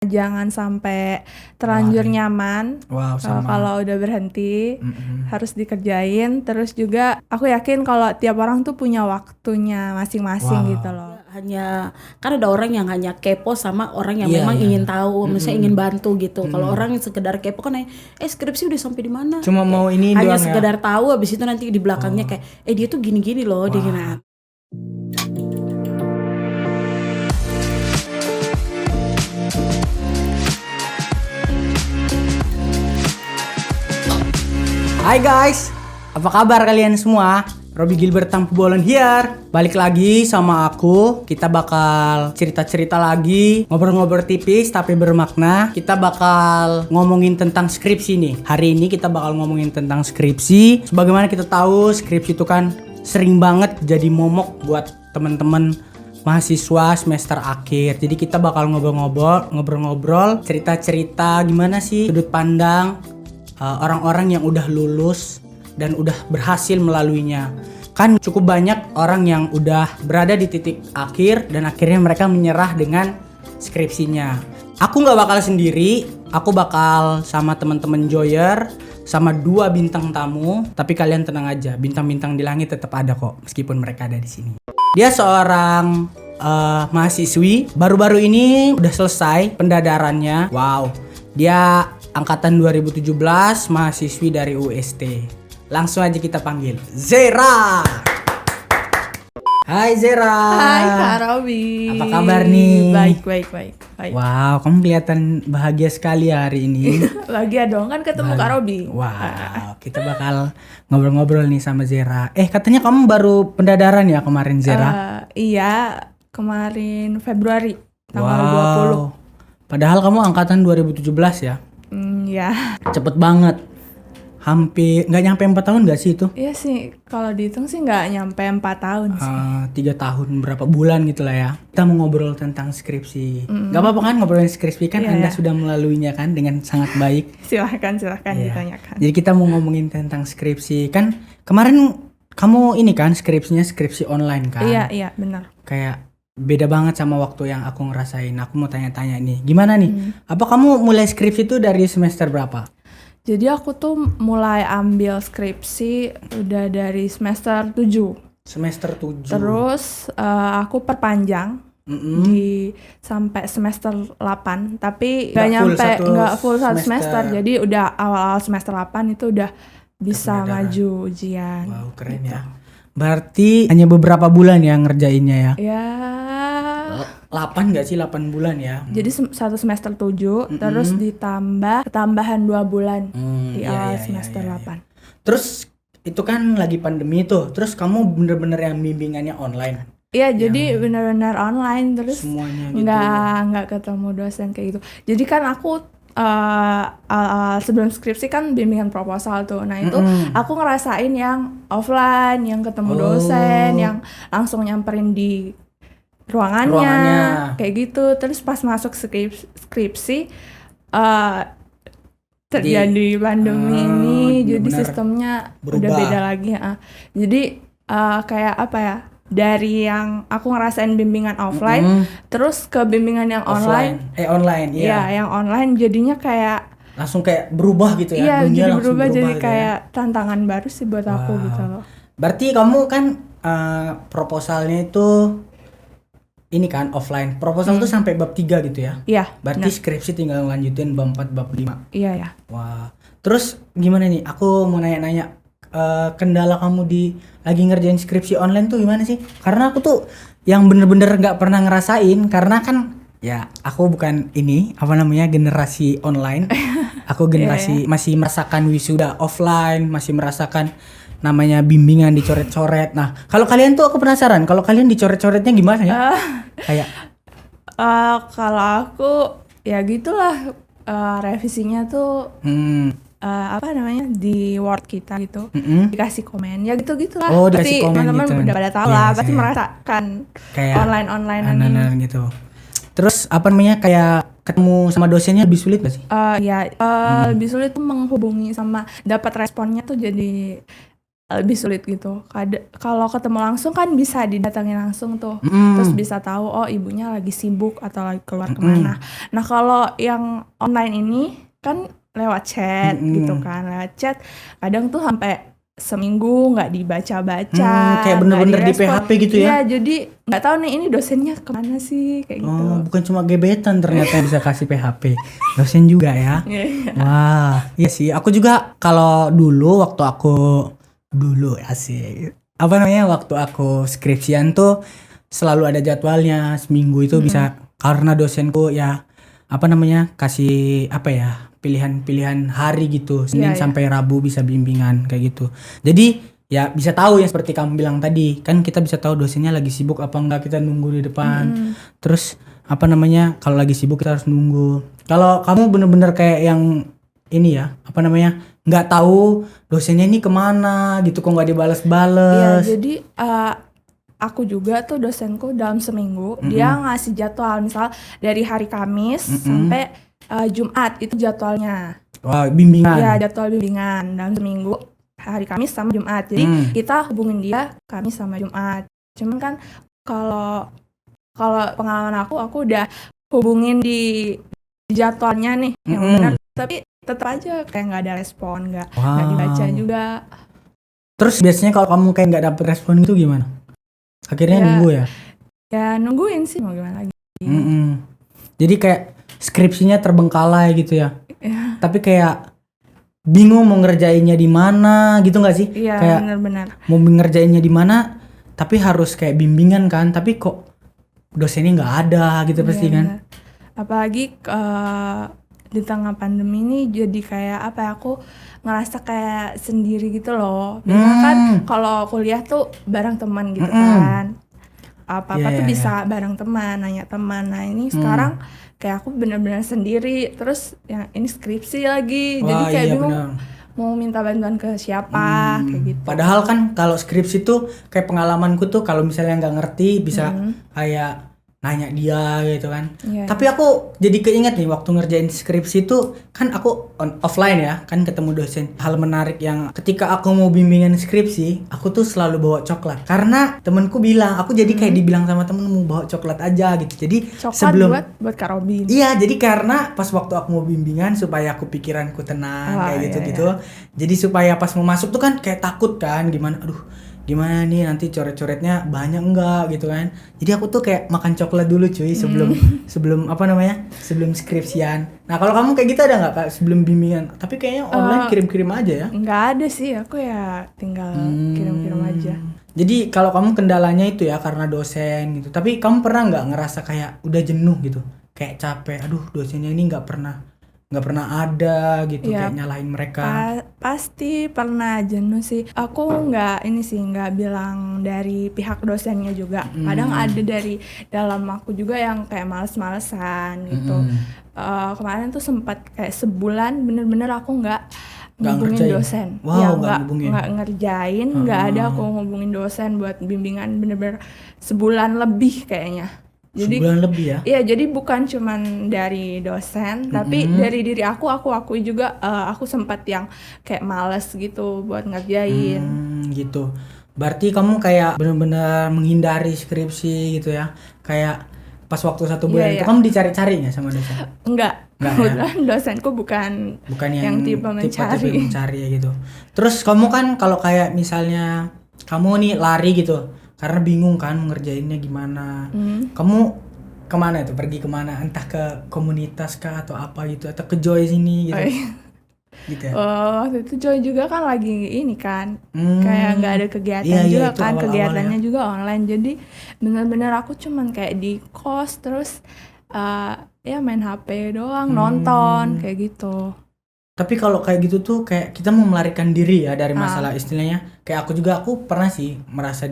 Jangan sampai terlanjur Wah, nyaman. wow, sama. Kalau udah berhenti Mm-mm. harus dikerjain. Terus juga aku yakin kalau tiap orang tuh punya waktunya masing-masing Wow. gitu loh. Hanya kan ada orang yang hanya kepo sama orang yang Iya, memang iya, ingin iya. tahu, misalnya ingin bantu gitu. Kalau Mm-mm. orang yang sekedar kepo kan skripsi udah sampai di mana? Cuma mau ini hanya doang ya? sekedar tahu, habis itu nanti di belakangnya kayak dia tuh gini-gini loh, dia gini. Wah. Hai guys, apa kabar kalian semua? Robi Gilbert Tampu Bolon here. Balik lagi sama aku. Kita bakal cerita-cerita lagi, ngobrol-ngobrol tipis tapi bermakna. Kita bakal ngomongin tentang skripsi nih. Hari ini kita bakal ngomongin tentang skripsi. Sebagaimana kita tahu, skripsi itu kan sering banget jadi momok buat teman-teman mahasiswa semester akhir. Jadi kita bakal ngobrol-ngobrol, cerita-cerita gimana sih sudut pandang orang-orang yang udah lulus dan udah berhasil melaluinya. Kan cukup banyak orang yang udah berada di titik akhir dan akhirnya mereka menyerah dengan skripsinya. Aku nggak bakal sendiri, aku bakal sama teman-teman Joyer, sama 2 bintang tamu. Tapi kalian tenang aja, bintang-bintang di langit tetap ada kok, meskipun mereka ada di sini. Dia seorang mahasiswi, baru-baru ini udah selesai pendadarannya. Wow, dia angkatan 2017, mahasiswi dari UST. Langsung aja kita panggil Zera. Hai Zera. Hai Kak Robi. Apa kabar nih? Baik. Wow, kamu kelihatan bahagia sekali hari ini. Bahagia dong kan ketemu Kak Robi. Wow, kita bakal ngobrol-ngobrol nih sama Zera. Katanya kamu baru pendadaran ya kemarin Zera? Iya, kemarin Februari tanggal Wow. Padahal kamu angkatan 2017 ya? 20. Ya. Cepet banget. Hampir nggak nyampe 4 tahun nggak sih itu? Iya sih, kalau dihitung sih nggak nyampe 4 tahun sih. 3 tahun berapa bulan gitu lah ya. Kita mau ngobrol tentang skripsi. Gak apa-apa kan ngobrolin skripsi kan? Iya, Anda iya. sudah melaluinya kan dengan sangat baik. Silahkan Iya. ditanyakan. Jadi kita mau ngomongin tentang skripsi. Kan kemarin kamu ini kan skripsinya skripsi online kan? Iya, benar. Kayak beda banget sama waktu yang aku ngerasain. Aku mau tanya-tanya nih. Gimana nih? Apa kamu mulai skripsi itu dari semester berapa? Jadi aku tuh mulai ambil skripsi udah dari semester 7. Semester 7. Terus aku perpanjang di sampai semester 8, tapi nggak full satu semester. Jadi udah awal-awal semester 8 itu udah bisa maju ujian. Wow, keren ya. Berarti hanya beberapa bulan ya ngerjainnya ya? Ya. 8 nggak sih? 8 bulan ya? Jadi satu semester 7, terus ketambahan 2 bulan di awal semester 8. Terus itu kan lagi pandemi tuh. Terus kamu bener-bener yang bimbingannya online? Iya, jadi benar-benar online, terus Semuanya gitu. nggak ketemu dosen kayak gitu. Jadi kan aku sebelum skripsi kan bimbingan proposal tuh. Nah itu aku ngerasain yang offline, yang ketemu dosen, yang langsung nyamperin di ruangannya, kayak gitu. Terus pas masuk skripsi terjadi pandemi ini, jadi sistemnya berubah. udah beda lagi. Jadi kayak apa ya? Dari yang aku ngerasain bimbingan offline, terus ke bimbingan yang online. Online, iya. Iya, yang online jadinya kayak Langsung kayak berubah gitu ya? Iya, Dunia jadi langsung berubah jadi gitu kayak tantangan baru sih buat aku Wow. gitu loh. Berarti kamu kan proposalnya itu ini kan offline. Proposal tuh sampai bab 3 gitu ya? Iya. Berarti skripsi tinggal lanjutin bab 4, bab 5. Iya ya. Wah. Terus gimana nih? Aku mau nanya-nanya kendala kamu lagi ngerjain skripsi online tuh gimana sih? Karena aku tuh yang bener-bener nggak pernah ngerasain, karena kan ya aku bukan generasi online. Aku generasi masih merasakan wisuda offline, masih merasakan namanya bimbingan dicoret-coret. Nah, kalau kalian tuh aku penasaran, kalau kalian dicoret-coretnya gimana ya? Kayak Kalau aku ya gitulah, revisinya tuh di Word kita gitu, dikasih komen ya gitu-gitulah. Oh, Pasti dikasih komen teman-teman gitu. udah pada tahu Iya lah, sih, pasti ya. merasakan kayak online-onlinean ini. gitu. Terus kayak ketemu sama dosennya lebih sulit gak sih? Lebih sulit tuh menghubungi sama dapat responnya tuh jadi lebih sulit gitu. Kalau ketemu langsung kan bisa didatangin langsung tuh, terus bisa tahu oh ibunya lagi sibuk atau lagi keluar kemana. Nah kalau yang online ini kan lewat chat gitu kan, lewat chat kadang tuh sampai seminggu nggak dibaca-baca, kayak bener-bener di PHP gitu ya? Iya, jadi nggak tahu nih ini dosennya kemana sih kayak gitu. Oh, bukan cuma gebetan ternyata yang bisa kasih PHP, dosen juga ya. Wah, iya sih. Aku juga kalau dulu waktu aku waktu aku skripsian tuh selalu ada jadwalnya seminggu itu bisa, karena dosenku ya kasih pilihan-pilihan hari gitu, Senin sampai Rabu bisa bimbingan kayak gitu. Jadi ya bisa tahu yang seperti kamu bilang tadi, kan kita bisa tahu dosennya lagi sibuk apa enggak, kita nunggu di depan. Terus kalau lagi sibuk kita harus nunggu. Kalau kamu bener-bener kayak yang ini ya, nggak tahu dosennya ini kemana gitu, kok nggak dibales-bales. Iya, jadi aku juga tuh dosenku dalam seminggu dia ngasih jadwal, misal dari hari Kamis sampai Jumat itu jadwalnya. Wah, bimbingan. Iya, jadwal bimbingan dalam seminggu hari Kamis sama Jumat. Jadi kita hubungin dia Kamis sama Jumat. Cuman kan kalau pengalaman aku udah hubungin di jadwalnya nih yang benar, tapi tetap aja kayak nggak ada respon, nggak dibaca juga. Terus biasanya kalau kamu kayak nggak dapet respon itu gimana? Akhirnya nunggu ya? Ya nungguin sih, mau gimana lagi. Jadi kayak skripsinya terbengkalai gitu ya? Tapi kayak bingung mau ngerjainnya di mana gitu nggak sih? Iya, kayak benar-benar. Mau ngerjainnya di mana, tapi harus kayak bimbingan kan? Tapi kok dosennya nggak ada gitu pasti kan? Benar. Apalagi di tengah pandemi ini jadi kayak aku ngerasa kayak sendiri gitu loh. Biasanya kan kalau kuliah tuh bareng teman gitu kan, apa-apa tuh bisa bareng teman, nanya teman. Nah ini sekarang kayak aku benar-benar sendiri, terus yang ini skripsi lagi. Jadi kayak bingung mau minta bantuan ke siapa kayak gitu. Padahal kan kalau skripsi tuh kayak pengalamanku tuh, kalau misalnya nggak ngerti bisa kayak nanya dia gitu kan. Tapi aku jadi keinget nih waktu ngerjain skripsi itu kan aku offline ya, kan ketemu dosen. Hal menarik yang ketika aku mau bimbingan skripsi, aku tuh selalu bawa coklat. Karena temenku bilang, aku jadi kayak dibilang sama temen mau bawa coklat aja gitu. Jadi coklat buat Kak Robin. Iya, jadi karena pas waktu aku mau bimbingan supaya aku pikiranku tenang kayak gitu-gitu. Jadi supaya pas mau masuk tuh kan kayak takut kan, gimana nih nanti coret-coretnya banyak enggak gitu kan. Jadi aku tuh kayak makan coklat dulu cuy sebelum sebelum skripsian. Nah kalau kamu kayak gitu ada nggak Kak sebelum bimbingan? Tapi kayaknya online kirim-kirim aja ya? Nggak ada sih, aku ya tinggal kirim-kirim aja. Jadi kalau kamu kendalanya itu ya karena dosen gitu. Tapi kamu pernah nggak ngerasa kayak udah jenuh gitu? Kayak capek, aduh dosennya ini nggak pernah ada gitu kayak nyalahin mereka. Pasti pernah jenuh sih. Aku nggak bilang dari pihak dosennya juga. Kadang ada dari dalam aku juga yang kayak males-malesan gitu. Kemarin tuh sempat kayak sebulan bener-bener aku nggak ngubungin dosen. Nggak ngerjain, nggak ada aku ngubungin dosen buat bimbingan, bener-bener sebulan lebih kayaknya. Jadi, sebulan lebih ya? Iya, jadi bukan cuman dari dosen, tapi dari diri aku akui juga aku sempat yang kayak males gitu buat ngerjain. Gitu. Berarti kamu kayak benar-benar menghindari skripsi gitu ya? Kayak pas waktu 1 bulan itu kamu dicari-cari nggak sama dosen? Enggak ya? Dosenku bukan yang tipe mencari ya gitu. Terus kamu kan kalau kayak misalnya kamu nih lari gitu, karena bingung kan ngerjainnya gimana. Kamu kemana itu? Pergi kemana? Entah ke komunitas kah atau apa gitu, atau ke Joy sini gitu. Gitu ya? Waktu itu Joy juga kan lagi ini kan, kayak nggak ada kegiatan juga kan, kegiatannya juga online. Jadi benar-benar aku cuman kayak di kos, terus main HP doang, nonton kayak gitu. Tapi kalau kayak gitu tuh kayak kita mau melarikan diri ya dari masalah istilahnya. Kayak aku pernah sih merasa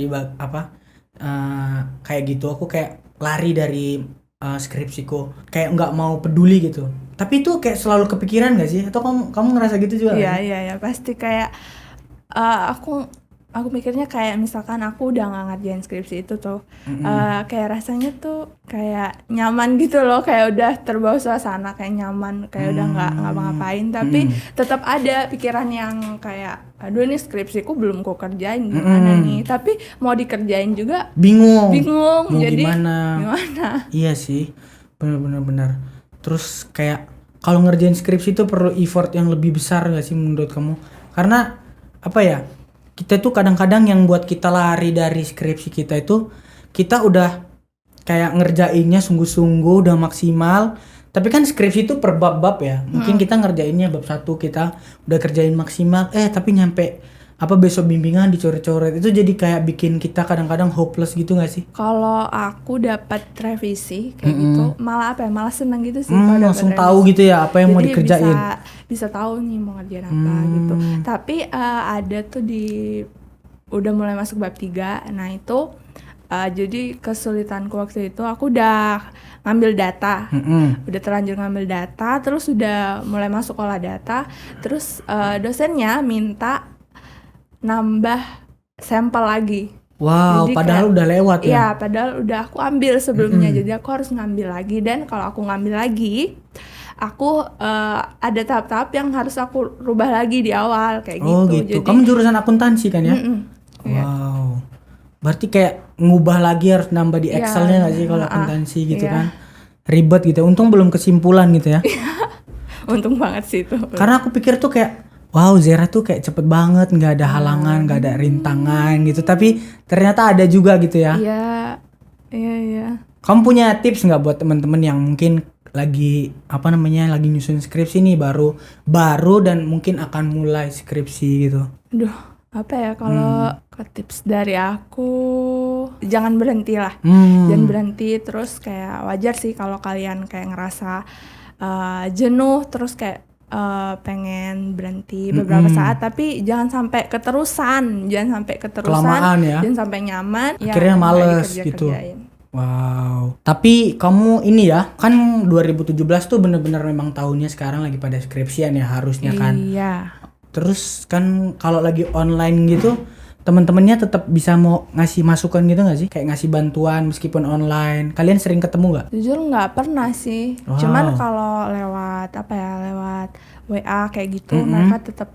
kayak gitu. Aku kayak lari dari skripsiku, kayak nggak mau peduli gitu. Tapi itu kayak selalu kepikiran nggak sih? Atau kamu ngerasa gitu juga? Iya pasti kayak aku aku mikirnya kayak misalkan aku udah nggak ngerjain skripsi itu tuh, kayak rasanya tuh kayak nyaman gitu loh, kayak udah terbawa suasana, kayak nyaman, kayak udah nggak ngapa-ngapain, tapi tetap ada pikiran yang kayak aduh ini skripsiku belum ku kerjain gimana nih, tapi mau dikerjain juga bingung mau jadi gimana. Iya sih, benar. Terus kayak kalau ngerjain skripsi itu perlu effort yang lebih besar gak sih menurut kamu? Karena apa ya, kita tuh kadang-kadang yang buat kita lari dari skripsi kita itu, kita udah kayak ngerjainnya sungguh-sungguh, udah maksimal. Tapi kan skripsi itu per bab-bab ya. Mungkin kita ngerjainnya bab 1 kita udah kerjain maksimal, tapi nyampe besok bimbingan dicoret-coret. Itu jadi kayak bikin kita kadang-kadang hopeless gitu gak sih? Kalau aku dapat revisi kayak gitu, malah malah seneng gitu sih. Kalau Langsung dapet tahu revisi. gitu ya apa yang mau dikerjain. Bisa tahu nih mau ngerjain apa gitu. Tapi ada tuh udah mulai masuk bab 3. Nah itu jadi kesulitanku waktu itu, aku udah ngambil data, udah terlanjur ngambil data, terus udah mulai masuk olah data, terus dosennya minta nambah sampel lagi. Wow, Jadi padahal udah lewat ya? Iya, padahal udah aku ambil sebelumnya, jadi aku harus ngambil lagi. Dan kalau aku ngambil lagi, aku ada tahap-tahap yang harus aku rubah lagi di awal kayak gitu. Oh gitu. Kamu jurusan akuntansi kan ya? Wow. Berarti kayak ngubah lagi, harus nambah di Excelnya nggak sih kalau akuntansi gitu kan? Ribet gitu. Untung belum kesimpulan gitu ya? Untung banget sih itu. Karena aku pikir tuh kayak wow, Zera tuh kayak cepet banget, nggak ada halangan, nggak ada rintangan gitu. Tapi ternyata ada juga gitu ya. Iya. Kamu punya tips nggak buat teman-teman yang mungkin lagi lagi nyusun skripsi nih, baru dan mungkin akan mulai skripsi gitu? Aduh, kalau tips dari aku, jangan berhenti lah. Jangan berhenti, terus kayak wajar sih kalau kalian kayak ngerasa jenuh, terus kayak pengen berhenti beberapa saat, tapi jangan sampai keterusan, Kelamaan ya? jangan sampai nyaman, akhirnya males gitu. Wow. Tapi kamu ini ya, kan 2017 tuh bener-bener memang tahunnya sekarang lagi pada skripsian ya harusnya kan. Iya. Terus kan kalau lagi online gitu, teman-temannya tetap bisa mau ngasih masukan gitu nggak sih? Kayak ngasih bantuan meskipun online. Kalian sering ketemu nggak? Jujur nggak pernah sih. Wow. Cuman kalau lewat lewat WA kayak gitu, mereka tetap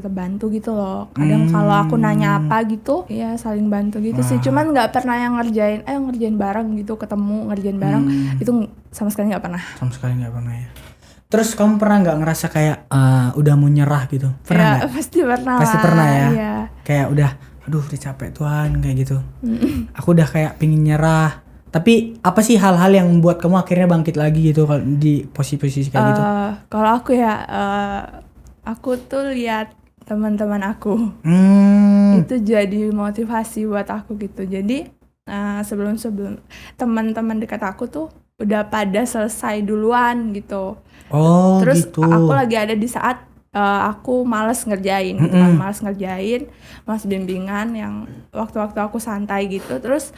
bantu gitu loh. Kadang kalau aku nanya apa gitu, ya saling bantu gitu sih. Cuman nggak pernah yang ngerjain bareng gitu, ketemu ngerjain bareng. Itu sama sekali nggak pernah. Sama sekali nggak pernah ya. Terus kamu pernah nggak ngerasa kayak udah mau nyerah gitu? Pernah nggak? Pasti pernah. Pasti pernah ya. Iya. Kayak udah capek Tuhan kayak gitu. Aku udah kayak pingin nyerah. Tapi apa sih hal-hal yang membuat kamu akhirnya bangkit lagi gitu kalau di posisi kayak gitu? Kalau aku aku tuh lihat teman-teman aku itu jadi motivasi buat aku gitu. Jadi sebelum teman-teman dekat aku tuh udah pada selesai duluan gitu. Terus gitu. aku lagi ada di saat aku malas ngerjain gitu kan, malas bimbingan yang waktu-waktu aku santai gitu. Terus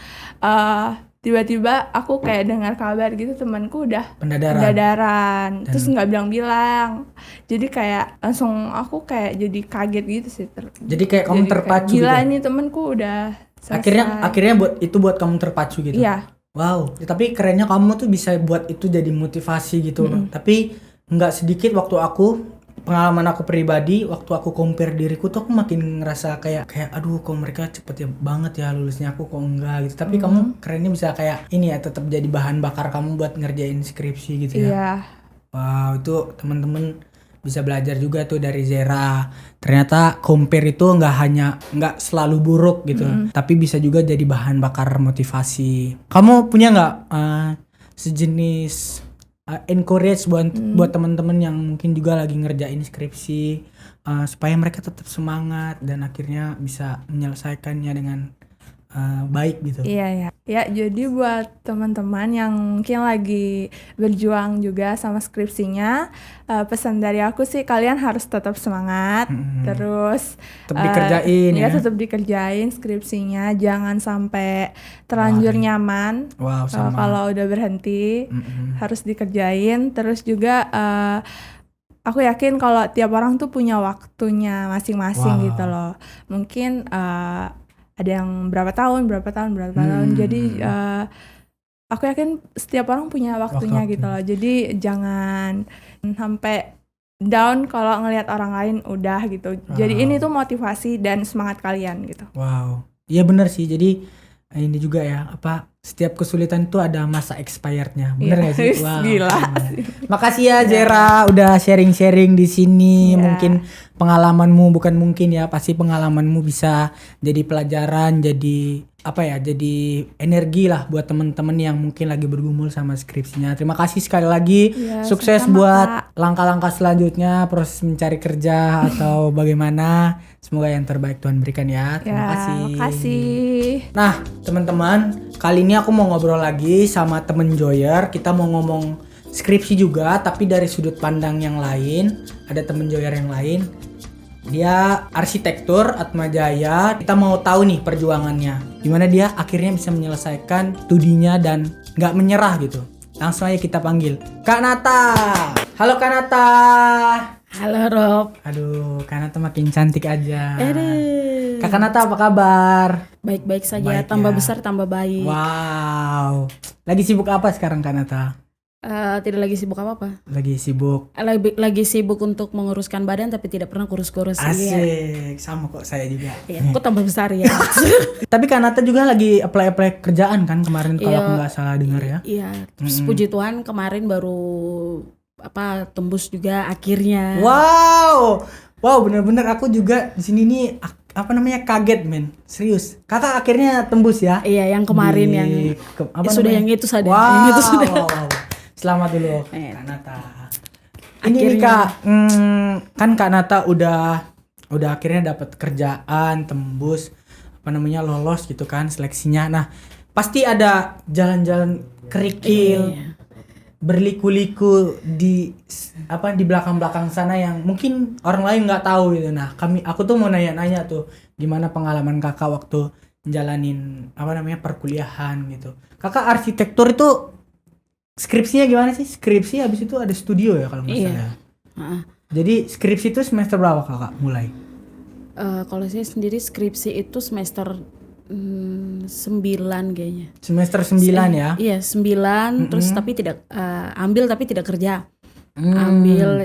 tiba-tiba aku kayak dengar kabar gitu temanku udah pendadaran. Terus nggak bilang-bilang, jadi kayak langsung aku kayak jadi kaget gitu sih. Jadi kayak kamu terpacu gila gitu? Ini temanku udah selesai. Akhirnya buat kamu terpacu gitu? Iya. Wow, tapi kerennya kamu tuh bisa buat itu jadi motivasi gitu. Tapi nggak sedikit pengalaman aku pribadi, waktu aku compare diriku tuh aku makin ngerasa kayak aduh kok mereka cepet ya banget ya lulusnya, aku kok enggak gitu. Tapi kamu kerennya bisa kayak ini ya, tetap jadi bahan bakar kamu buat ngerjain skripsi gitu ya. Iya. Wow, itu teman-teman bisa belajar juga tuh dari Zera. Ternyata compare itu nggak selalu buruk gitu, tapi bisa juga jadi bahan bakar motivasi. Kamu punya nggak sejenis encourage buat teman-teman yang mungkin juga lagi ngerjain skripsi, supaya mereka tetap semangat dan akhirnya bisa menyelesaikannya dengan baik gitu? Iya. Ya, jadi buat teman-teman yang mungkin lagi berjuang juga sama skripsinya, pesan dari aku sih kalian harus tetap semangat, terus tetap dikerjain ya. Tetap dikerjain skripsinya, jangan sampai terlanjur nyaman. Wow, Kalau udah berhenti harus dikerjain. Terus juga aku yakin kalau tiap orang tuh punya waktunya masing-masing Wow. gitu loh. Mungkin ada yang berapa tahun. Jadi aku yakin setiap orang punya waktunya Waktu. gitu loh. Jadi jangan sampai down kalau ngelihat orang lain udah gitu. Jadi Wow. ini tuh motivasi dan semangat kalian gitu. Wow. Iya benar sih. Jadi ini juga ya, setiap kesulitan itu ada masa expirednya. Bener Iya. gak sih? Wow. Gila. Makasih ya Zera udah sharing-sharing di sini. Iya. Mungkin pengalamanmu pasti pengalamanmu bisa jadi pelajaran, jadi jadi energi lah buat temen-temen yang mungkin lagi bergumul sama skripsinya. Terima kasih sekali lagi. Iya, Sukses sama-sama, buat Kak. langkah-langkah selanjutnya, proses mencari kerja atau bagaimana. Semoga yang terbaik Tuhan berikan ya. Terima kasih. Makasih. Nah, teman-teman, kali ini aku mau ngobrol lagi sama temen Joyer. Kita mau ngomong skripsi juga, tapi dari sudut pandang yang lain. Ada temen Joyer yang lain. Dia arsitektur Atmajaya. Kita mau tahu nih perjuangannya. Gimana dia akhirnya bisa menyelesaikan studinya dan nggak menyerah gitu. Langsung aja kita panggil Kak Nata. Halo Kak Nata. Halo Rob. Aduh, Kak Nata makin cantik aja. Aduh. Kakak Nata apa kabar? Baik-baik saja, Baik tambah ya. besar tambah baik. Wow. Lagi sibuk apa sekarang Kak Nata? Tidak lagi sibuk apa-apa. Lagi sibuk. Lagi sibuk untuk menguruskan badan tapi tidak pernah kurus-kurus. Iya. Asik. Sama kok saya juga. Iya, kok tambah besar ya. Tapi Kak Nata juga lagi apply kerjaan kan kemarin kalau Iya. aku nggak salah dengar ya. Iya, terus puji Tuhan kemarin baru tembus juga akhirnya. Wow. Wow, bener-bener aku juga di sini nih kaget men. Serius. Kakak akhirnya tembus ya? Iya, yang kemarin Di- yang sudah namanya? yang itu saja. Wow. Yang itu sudah. Wow. Selamat dulu Eh. Kak Nata. Ini nih Akhirnya. Kak, kan Kak Nata udah akhirnya dapat kerjaan, tembus lolos gitu kan seleksinya. Nah, pasti ada jalan-jalan kerikil, Iya. berliku-liku di belakang-belakang sana yang mungkin orang lain nggak tahu gitu. Nah, aku tuh mau nanya-nanya tuh gimana pengalaman Kakak waktu menjalanin perkuliahan gitu. Kakak arsitektur itu skripsinya gimana sih? Skripsi habis itu ada studio ya kalau nggak Iya. salah. Heeh. Jadi skripsi itu semester berapa Kakak mulai? Kalau saya sendiri skripsi itu semester 9 kayaknya. Semester 9 ya? Iya, 9 terus tapi tidak ambil tapi tidak kerja. Ambil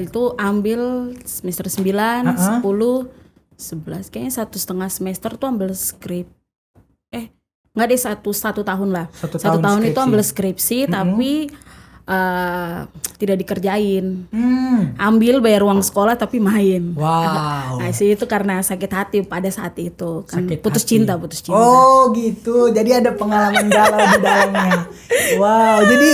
semester 9, 10, 11 kayaknya 1,5 semester tuh ambil skrip. Nggak deh, satu tahun lah. Satu Satu tahun tahun itu skripsi. ambil skripsi tapi tidak dikerjain. Hmm. Ambil bayar uang sekolah tapi main. Wow. Nah, sih itu karena sakit hati pada saat itu kan, Sakit putus hati. cinta. Oh gitu, jadi ada pengalaman galau di dalamnya. Wow, jadi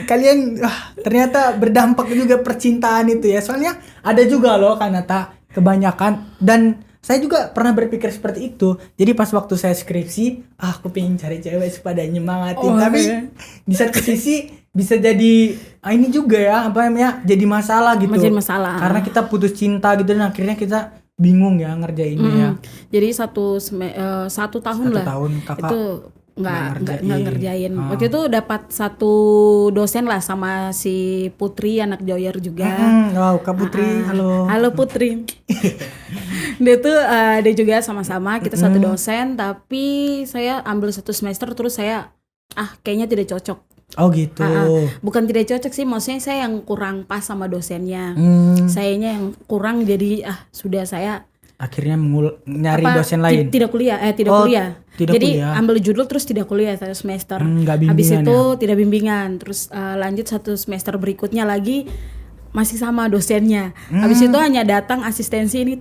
kalian ternyata berdampak juga percintaan itu ya. Soalnya ada juga loh Kanata kebanyakan, dan saya juga pernah berpikir seperti itu. Jadi pas waktu saya skripsi, aku pengen cari cewek supaya nyemangatin. Tapi di satu sisi bisa jadi ini juga ya jadi masalah gitu. Jadi masalah. Karena kita putus cinta gitu dan akhirnya kita bingung ya ngerjainnya ya. Jadi satu tahun lah. Tahun kakak Itu nggak ngerjain. Oh. Waktu itu dapat satu dosen lah sama si Putri, anak Joyer juga. Wow, Kak Putri, halo. Halo Putri. dia juga sama-sama kita satu dosen, tapi saya ambil satu semester terus saya kayaknya tidak cocok. Oh gitu. Bukan tidak cocok sih, maksudnya saya yang kurang pas sama dosennya. Sayanya yang kurang, jadi sudah saya akhirnya nyari dosen lain. Tidak kuliah. Jadi ambil judul terus tidak kuliah satu semester. Nggak bimbingan. Habis itu tidak bimbingan. Terus lanjut satu semester berikutnya lagi masih sama dosennya. Habis itu hanya datang asistensi ini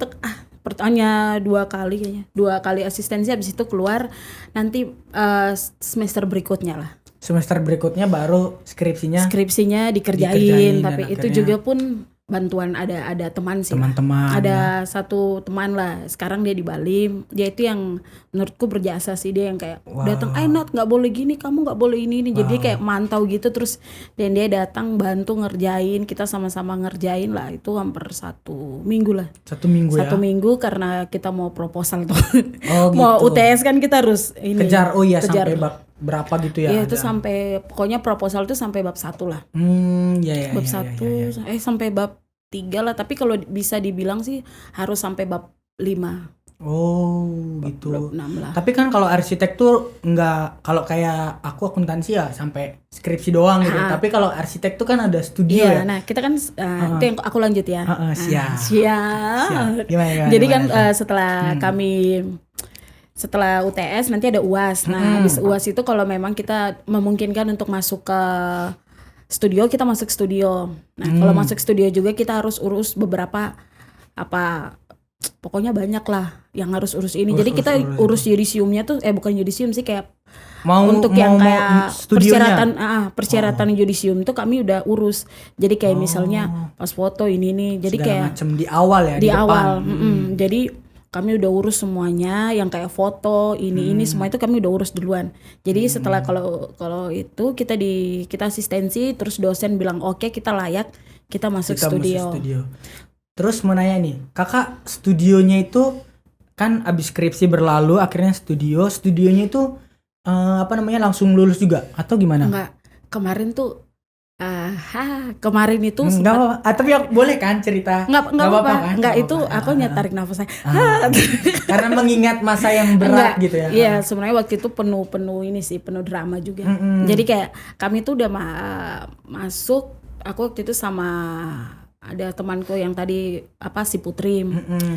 hanya 2 kali kayaknya. 2 kali asistensi, habis itu keluar nanti semester berikutnya lah. Semester berikutnya baru Skripsinya dikerjain tapi itu juga pun bantuan ada teman sih. Teman-teman. Ada satu teman lah. Sekarang dia di Bali. Dia itu yang menurutku berjasa sih, dia yang kayak datang, Not nggak boleh gini, kamu nggak boleh ini. Jadi dia kayak mantau gitu terus, dan dia datang bantu ngerjain, kita sama-sama ngerjain lah. Itu hampir 1 minggu lah. 1 minggu ya. 1 minggu karena kita mau proposal tuh. Oh, Mau gitu. UTS kan kita harus ini. Kejar. Sampai bab berapa gitu ya? Iya, itu sampai pokoknya proposal itu sampai bab 1 lah. Ya. Bab 1 sampai bab 3 lah, tapi kalau bisa dibilang sih harus sampai bab 5. Oh gitu. Bab 6 lah. Tapi kan kalau arsitektur nggak, kalau kayak aku akuntansi ya sampai skripsi doang gitu. Tapi kalau arsitek tuh kan ada studio Iya, ya. nah kita kan itu yang aku lanjut ya. Siap. Siap. Gimana, Jadi kan gimana? setelah UTS nanti ada UAS. Nah, habis UAS itu kalau memang kita memungkinkan untuk masuk ke studio, kita masuk studio. Nah, kalau masuk studio juga kita harus urus beberapa pokoknya banyak lah yang harus urus ini. Jadi kita urus yudisiumnya tuh bukan yudisium sih, kayak untuk yang kayak persyaratan yudisium tuh kami udah urus. Jadi kayak misalnya pas foto ini nih. Jadi segala kayak macam di awal ya, di awal. depan. Jadi kami udah urus semuanya, yang kayak foto ini semua itu kami udah urus duluan. Jadi setelah kalau itu kita asistensi, terus dosen bilang oke, kita layak, kita masuk studio. Terus mau nanya nih, kakak studionya itu kan abis skripsi berlalu akhirnya studionya itu langsung lulus juga atau gimana? Enggak, kemarin tuh kemarin itu nggak apa-apa. Tapi ya boleh kan cerita? Nggak apa-apa kan? Nggak, itu aku tarik nafas saya. Karena mengingat masa yang berat gitu ya. Iya, sebenarnya waktu itu penuh drama juga. Jadi kayak kami tuh udah masuk, aku waktu itu sama ada temanku yang tadi si Putri.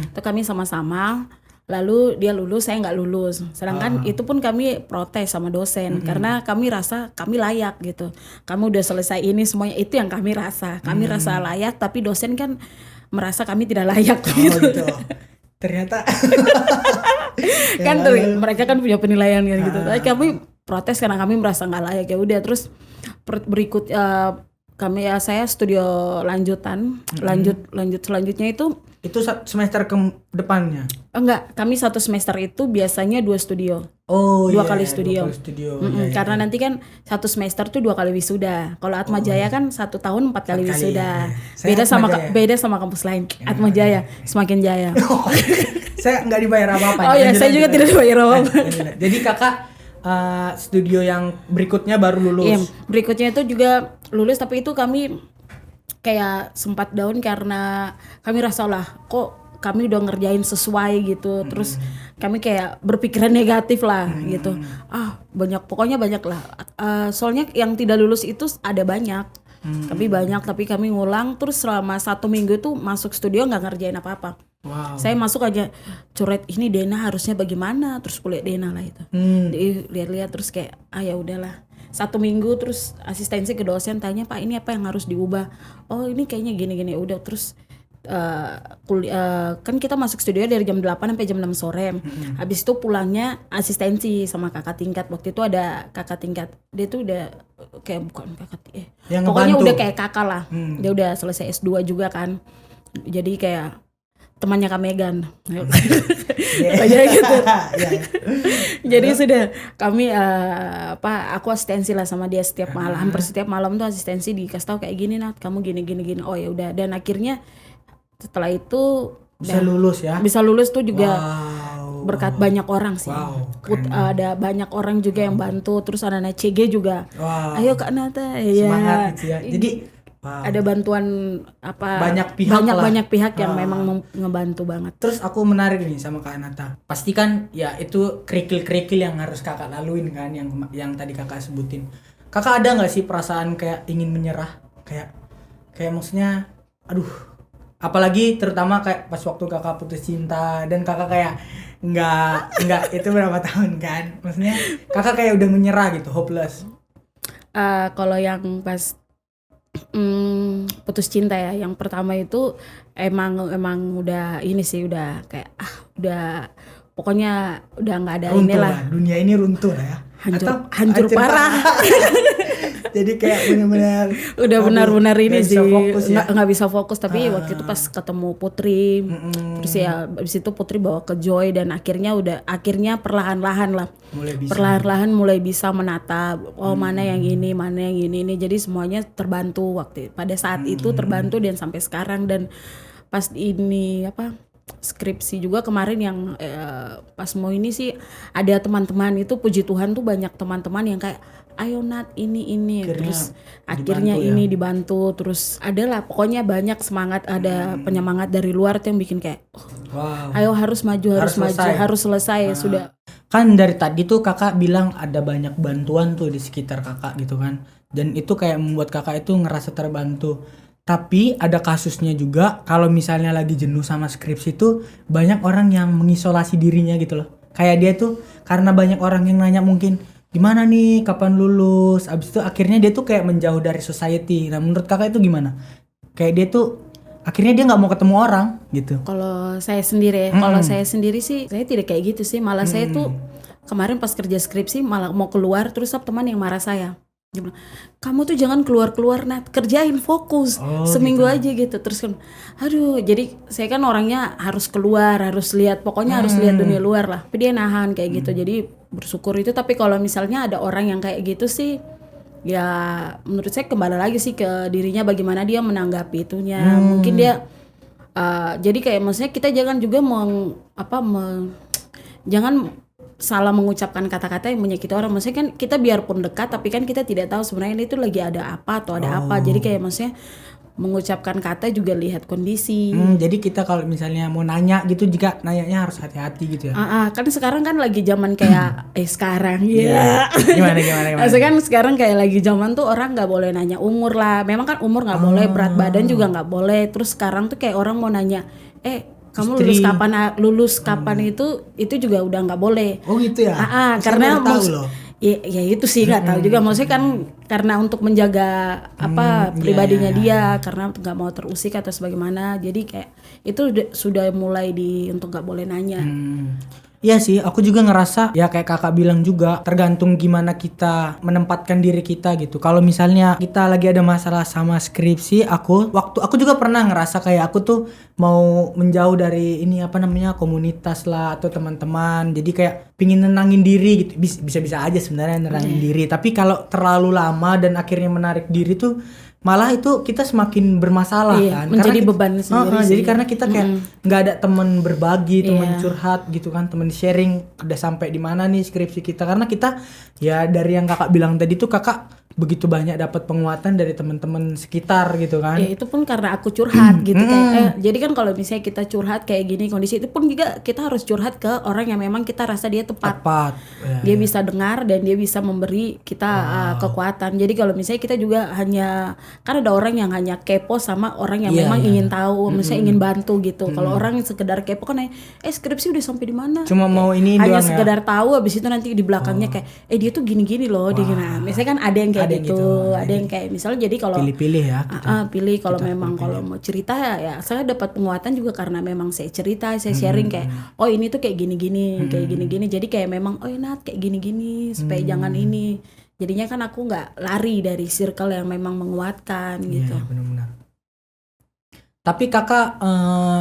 Itu kami sama-sama, lalu dia lulus, saya nggak lulus. Sedangkan itu pun kami protes sama dosen karena kami rasa kami layak gitu. Kamu udah selesai ini semuanya, itu yang kami rasa. Kami rasa layak, tapi dosen kan merasa kami tidak layak gitu. Ternyata kan tuh mereka kan punya penilaian kan gitu. Tapi kami protes karena kami merasa nggak layak. Ya udah, terus berikut saya studio lanjutan, lanjut selanjutnya itu semester ke depannya? Enggak, kami satu semester itu biasanya 2 studio. Dua kali studio. Karena nanti kan satu semester tuh 2 kali wisuda. Kalau Atma Jaya kan 1 tahun 4 kali wisuda. Beda sama kampus lain. Atma Jaya semakin jaya. Saya nggak dibayar apa-apa. Oh ya, saya juga tidak dibayar apa-apa. Jadi kakak studio yang berikutnya baru lulus. Iya, berikutnya itu juga lulus, tapi itu kami kayak sempat down karena kami rasa lah kok kami udah ngerjain sesuai gitu. Terus kami kayak berpikiran negatif lah gitu. Pokoknya banyak lah. Soalnya yang tidak lulus itu ada banyak. Tapi kami ngulang, terus selama 1 minggu tuh masuk studio nggak ngerjain apa-apa. Wow. Saya masuk aja coret ini Dena harusnya bagaimana, terus kuliah Dena lah itu. Lihat-lihat terus kayak ya udahlah. 1 minggu terus asistensi ke dosen tanya, Pak ini apa yang harus diubah? Oh ini kayaknya gini-gini. Udah, terus kan kita masuk studio dari jam 8 sampai jam 6 sore. Habis itu pulangnya asistensi sama kakak tingkat. Waktu itu ada kakak tingkat, dia tuh udah kayak bukan kakak pokoknya udah kayak kakak lah. Dia udah selesai S2 juga kan, jadi kayak temannya Kak Megan. Gitu. Jadi sudah kami aku asistensi lah sama dia setiap malam. Hampir setiap malam tuh asistensi, dikasih tahu kayak gini, Nat, kamu gini. Oh ya udah, dan akhirnya setelah itu bisa lulus tuh juga berkat banyak orang sih. Ada banyak orang juga yang bantu, terus anak-anak CG juga. Ayo Kak Nata, semangat gitu ya. Jadi ada bantuan banyak pihak yang memang ngebantu banget. Terus aku menarik nih sama Kak Nata. Pasti kan ya itu kerikil yang harus kakak laluin kan, yang tadi kakak sebutin. Kakak ada nggak sih perasaan kayak ingin menyerah, kayak maksudnya apalagi terutama kayak pas waktu kakak putus cinta dan kakak kayak nggak itu berapa tahun kan, maksudnya kakak kayak udah menyerah gitu, hopeless. Kalau yang pas putus cinta ya, yang pertama itu emang udah ini sih, udah kayak udah pokoknya udah nggak ada inilah, dunia ini runtuh lah ya, hancur parah. Jadi kayak benar-benar udah benar-benar ini sih nggak bisa fokus. Tapi waktu itu pas ketemu Putri, terus ya abis itu Putri bawa ke Joy, dan akhirnya perlahan-lahan mulai bisa menata mana yang ini jadi semuanya terbantu pada saat itu, terbantu dan sampai sekarang. Dan pas ini skripsi juga kemarin yang pas mau ini sih ada teman-teman itu, puji Tuhan tuh banyak teman-teman yang kayak ayo Nat ini terus akhirnya dibantu ini dibantu, terus adalah pokoknya banyak semangat, ada penyemangat dari luar tuh yang bikin kayak ayo harus maju, harus selesai. Sudah kan dari tadi tuh kakak bilang ada banyak bantuan tuh di sekitar kakak gitu kan, dan itu kayak membuat kakak itu ngerasa terbantu. Tapi ada kasusnya juga kalau misalnya lagi jenuh sama skripsi tuh banyak orang yang mengisolasi dirinya gitu loh. Kayak dia tuh karena banyak orang yang nanya mungkin gimana nih kapan lulus, abis itu akhirnya dia tuh kayak menjauh dari society. Nah menurut kakak itu gimana? Kayak dia tuh akhirnya dia nggak mau ketemu orang gitu. kalau saya sendiri sih saya tidak kayak gitu sih, malah saya tuh kemarin pas kerja skripsi malah mau keluar, terus teman yang marah saya. Dia bilang, kamu tuh jangan keluar-keluar Nat, kerjain fokus seminggu gitu. aja gitu. Terus kan, aduh, jadi saya kan orangnya harus keluar, harus lihat, pokoknya harus lihat dunia luar lah. Tapi dia nahan kayak gitu, jadi bersyukur itu. Tapi kalau misalnya ada orang yang kayak gitu sih, ya menurut saya kembali lagi sih ke dirinya bagaimana dia menanggapi itunya. Mungkin dia, jadi kayak maksudnya kita jangan juga jangan salah mengucapkan kata-kata yang menyakiti orang. Maksudnya kan kita biarpun dekat tapi kan kita tidak tahu sebenarnya itu lagi ada apa atau ada apa. Jadi kayak maksudnya mengucapkan kata juga lihat kondisi. Jadi kita kalau misalnya mau nanya gitu juga nanyanya harus hati-hati gitu ya. Kan sekarang kan lagi zaman kayak sekarang ya. Gimana? Maksudnya kan sekarang kayak lagi zaman tuh orang nggak boleh nanya umur lah. Memang kan umur nggak boleh, berat badan juga nggak boleh. Terus sekarang tuh kayak orang mau nanya, kamu lulus kapan itu juga udah nggak boleh. Oh gitu ya. Karena ya itu sih nggak tahu juga, maksudnya kan karena untuk menjaga pribadinya dia, karena nggak mau terusik atau sebagaimana, jadi kayak itu sudah mulai untuk nggak boleh nanya. Iya sih, aku juga ngerasa ya kayak kakak bilang juga tergantung gimana kita menempatkan diri kita gitu. Kalau misalnya kita lagi ada masalah sama skripsi, aku juga pernah ngerasa kayak aku tuh mau menjauh dari komunitas lah atau teman-teman. Jadi kayak pingin nenangin diri gitu. Bisa-bisa aja sebenarnya nenangin diri. Tapi kalau terlalu lama dan akhirnya menarik diri tuh malah itu kita semakin bermasalah kan, menjadi beban sendiri sih. Jadi karena kita kayak nggak ada teman berbagi, teman curhat gitu kan, teman sharing udah sampai di mana nih skripsi kita, karena kita ya dari yang kakak bilang tadi tuh kakak begitu banyak dapat penguatan dari teman-teman sekitar gitu kan. Ya itu pun karena aku curhat gitu kayak jadi kan kalau misalnya kita curhat kayak gini kondisi, itu pun juga kita harus curhat ke orang yang memang kita rasa dia tepat. Dia bisa dengar dan dia bisa memberi kita kekuatan. Jadi kalau misalnya kita juga kan ada orang yang hanya kepo sama orang yang memang ingin tahu, misalnya ingin bantu gitu. Kalau orang yang sekedar kepo kan skripsi udah sampai di mana? Cuma mau ini hanya doang sekedar tahu, habis itu nanti di belakangnya kayak dia tuh gini-gini loh, dia gini. Misalnya kan ada yang kayak gitu. Ada yang kayak misalnya jadi kalau pilih-pilih ya. Pilih kalau memang kalau mau cerita ya saya dapat penguatan juga karena memang saya cerita, saya sharing kayak ini tuh kayak gini-gini, kayak gini-gini. Jadi kayak memang Nat kayak gini-gini supaya jangan ini. Jadinya kan aku nggak lari dari circle yang memang menguatkan gitu. Iya, benar-benar. Tapi kakak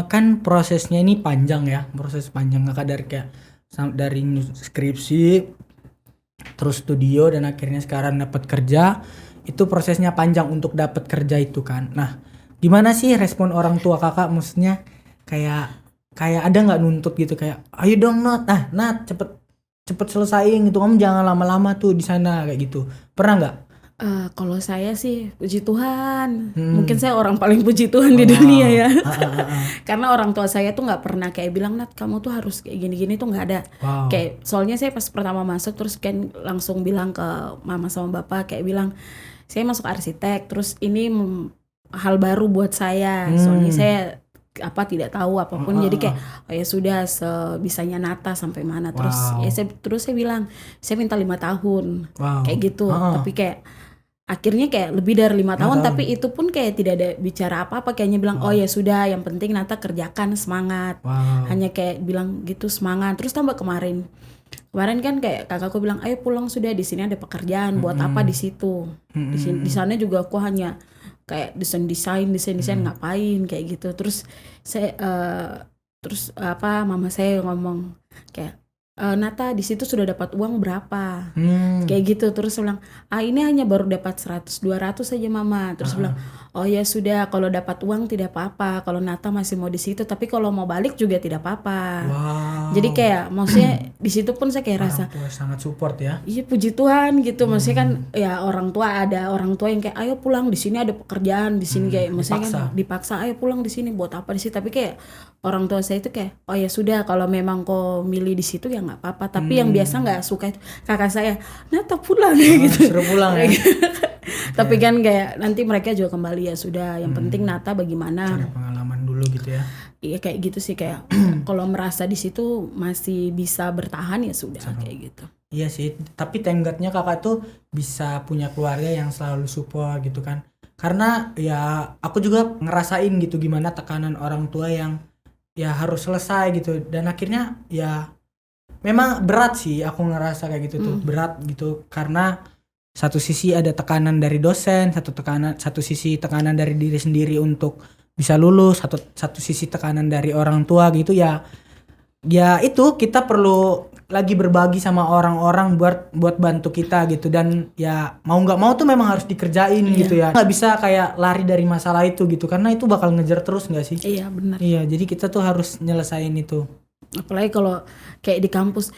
kan prosesnya ini panjang ya, proses panjang kakak dari skripsi terus studio dan akhirnya sekarang dapat kerja. Itu prosesnya panjang untuk dapat kerja itu kan. Nah, gimana sih respon orang tua kakak? Maksudnya kayak ada nggak nuntut gitu kayak ayo dong Nat, cepet selesaiin gitu, kamu jangan lama-lama tuh di sana kayak gitu. Pernah nggak? Kalau saya sih puji Tuhan, mungkin saya orang paling puji Tuhan di dunia ya. Karena orang tua saya tuh nggak pernah kayak bilang Nat kamu tuh harus kayak gini-gini, tuh nggak ada. Kayak soalnya saya pas pertama masuk terus kan langsung bilang ke mama sama bapak kayak bilang saya masuk arsitek, terus ini hal baru buat saya. Soalnya saya tidak tahu apapun, jadi kayak ya sudah sebisanya Nata sampai mana, terus saya bilang saya minta 5 tahun kayak gitu. Tapi kayak akhirnya kayak lebih dari 5 tahun, tapi itu pun kayak tidak ada bicara apa-apa, kayaknya bilang ya sudah yang penting Nata kerjakan, semangat. Hanya kayak bilang gitu semangat. Terus tambah kemarin kan kayak kakakku bilang ayo pulang sudah, di sini ada pekerjaan, buat apa di situ. Di sana juga aku hanya kayak desain ngapain kayak gitu. Terus saya mama saya ngomong kayak Nata di situ sudah dapat uang berapa kayak gitu. Terus bilang ini hanya baru dapat 100-200 saja mama. Terus bilang oh ya sudah, kalau dapat uang tidak apa-apa, kalau Nata masih mau di situ, tapi kalau mau balik juga tidak apa-apa. Jadi kayak maksudnya di situ pun saya kayak rasa Orang tua sangat support ya. iya puji Tuhan gitu. Maksudnya kan ya orang tua yang kayak ayo pulang, di sini ada pekerjaan, di sini kayak maksudnya kan dipaksa ayo pulang di sini buat apa di sini. Tapi kayak orang tua saya itu kayak oh ya sudah kalau memang kau milih di situ ya nggak apa-apa. Tapi yang biasa nggak suka itu kakak saya, Nata pulang gitu. Suruh pulang ya. Tapi kan kayak nanti mereka juga kembali ya sudah. Yang penting Nata bagaimana. Ada pengalaman dulu gitu ya. Iya kayak gitu sih kayak kalau merasa di situ masih bisa bertahan ya sudah kayak gitu. Iya sih, tapi tenggatnya kakak tuh bisa punya keluarga yang selalu support gitu kan. Karena ya aku juga ngerasain gitu gimana tekanan orang tua yang ya harus selesai gitu. Dan akhirnya ya memang berat sih aku ngerasa kayak gitu tuh. Berat gitu karena satu sisi ada tekanan dari dosen, satu sisi tekanan dari diri sendiri untuk bisa lulus, satu sisi tekanan dari orang tua gitu ya. Ya itu kita perlu lagi berbagi sama orang-orang buat bantu kita gitu, dan ya mau nggak mau tuh memang harus dikerjain gitu ya, nggak bisa kayak lari dari masalah itu gitu karena itu bakal ngejar terus nggak sih? Iya benar. Iya, jadi kita tuh harus nyelesain itu. Apalagi kalau kayak di kampus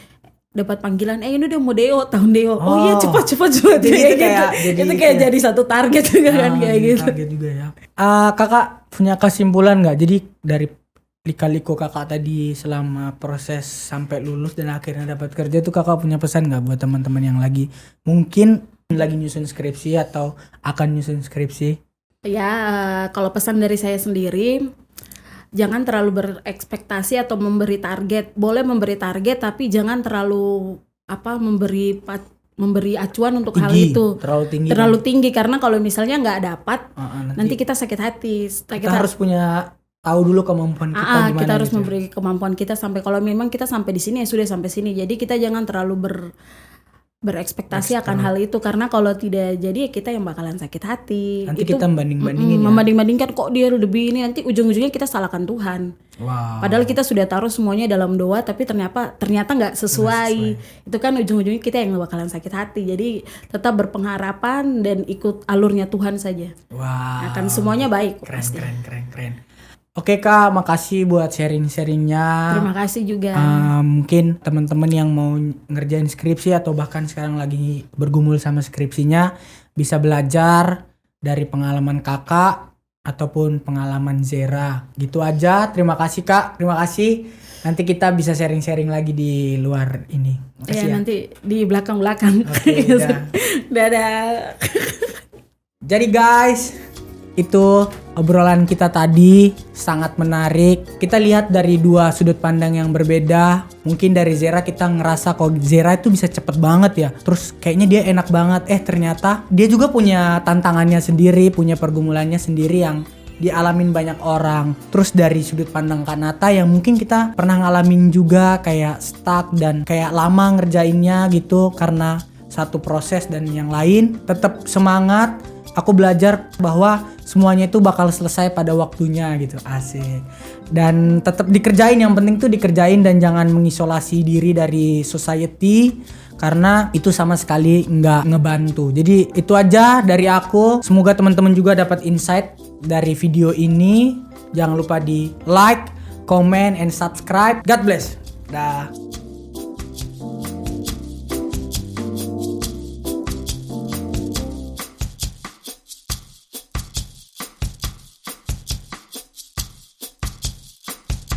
dapat panggilan ini udah mau tahun deo. Oh iya cepat Jadi itu kayak itu kayak jadi satu target juga kan kayak gitu. Target juga ya. Kakak punya kesimpulan nggak? Jadi dari lika-liku kakak tadi selama proses sampai lulus dan akhirnya dapat kerja tuh kakak punya pesan nggak buat teman-teman yang mungkin lagi nyusun skripsi atau akan nyusun skripsi? Ya kalau pesan dari saya sendiri, jangan terlalu berekspektasi atau memberi target. Boleh memberi target tapi jangan terlalu memberi acuan untuk tinggi, hal itu terlalu tinggi karena kalau misalnya nggak dapat nanti kita sakit hati. Kita harus punya tahu dulu kemampuan kita gimana. Kita harus gitu. memberi kemampuan kita sampai kalau memang kita sampai di sini ya sudah sampai sini. Jadi kita jangan terlalu berekspektasi akan hal itu karena kalau tidak jadi ya kita yang bakalan sakit hati. Nanti kita membanding-bandingin membanding-bandingkan kok dia lebih ini, nanti ujung-ujungnya kita salahkan Tuhan. Wow. Padahal kita sudah taruh semuanya dalam doa tapi ternyata nggak sesuai. Itu kan ujung-ujungnya kita yang bakalan sakit hati. Jadi tetap berpengharapan dan ikut alurnya Tuhan saja. Wow. Akan semuanya baik. Keren. Oke Kak, makasih buat sharing-sharingnya. Terima kasih juga. Mungkin teman-teman yang mau ngerjain skripsi atau bahkan sekarang lagi bergumul sama skripsinya bisa belajar dari pengalaman kakak ataupun pengalaman Zera. Gitu aja. Terima kasih Kak. Terima kasih. Nanti kita bisa sharing-sharing lagi di luar ini. Makasih ya. Nanti di belakang-belakang. Oke, dadah. Jadi guys, itu obrolan kita tadi sangat menarik. Kita lihat dari dua sudut pandang yang berbeda. Mungkin dari Zera kita ngerasa kok Zera itu bisa cepet banget ya. Terus kayaknya dia enak banget. Ternyata dia juga punya tantangannya sendiri, punya pergumulannya sendiri yang dialamin banyak orang. Terus dari sudut pandang Kanata yang mungkin kita pernah ngalamin juga kayak stuck dan kayak lama ngerjainnya gitu karena satu proses dan yang lain. Tetap semangat. Aku belajar bahwa semuanya itu bakal selesai pada waktunya gitu. Asik. Dan tetap dikerjain, yang penting tuh dikerjain dan jangan mengisolasi diri dari society karena itu sama sekali nggak ngebantu. Jadi itu aja dari aku. Semoga teman-teman juga dapat insight dari video ini. Jangan lupa di like, comment, and subscribe. God bless. Dah.